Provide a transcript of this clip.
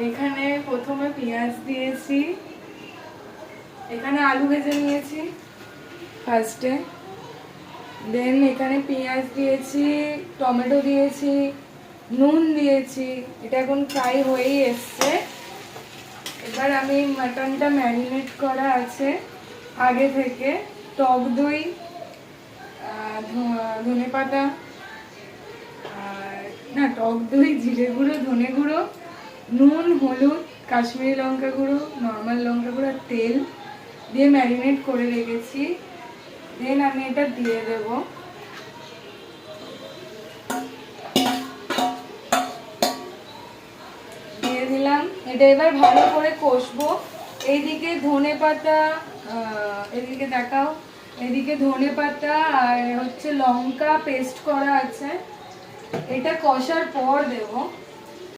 এখানে প্রথমে পেঁয়াজ দিয়েছি, এখানে আলু ভেজে নিয়েছি ফার্স্টে, দেন এখানে পেঁয়াজ দিয়েছি, টমেটো দিয়েছি, নুন দিয়েছি, এটা এখন ফ্রাই হয়েই এসছে। এবার আমি মাটনটা ম্যারিনেট করা আছে আগে থেকে, টক দই, ধনেপাতা, আর না টক দই, জিরে গুঁড়ো, ধনে গুঁড়ো, নুন, হলুদ, কাশ্মীরি লঙ্কা গুঁড়ো, নর্মাল লঙ্কা গুঁড়ো আর তেল দিয়ে ম্যারিনেট করে রেখেছি। দেন আমি এটা দিয়ে দেব। দিয়ে দিলাম, এটা এবার ভালো করে কষবো। এইদিকে ধনেপাতা, এদিকে দেখাও, এদিকে ধনেপাতা আর হচ্ছে লঙ্কা পেস্ট করা আছে, এটা কষার পর দেব।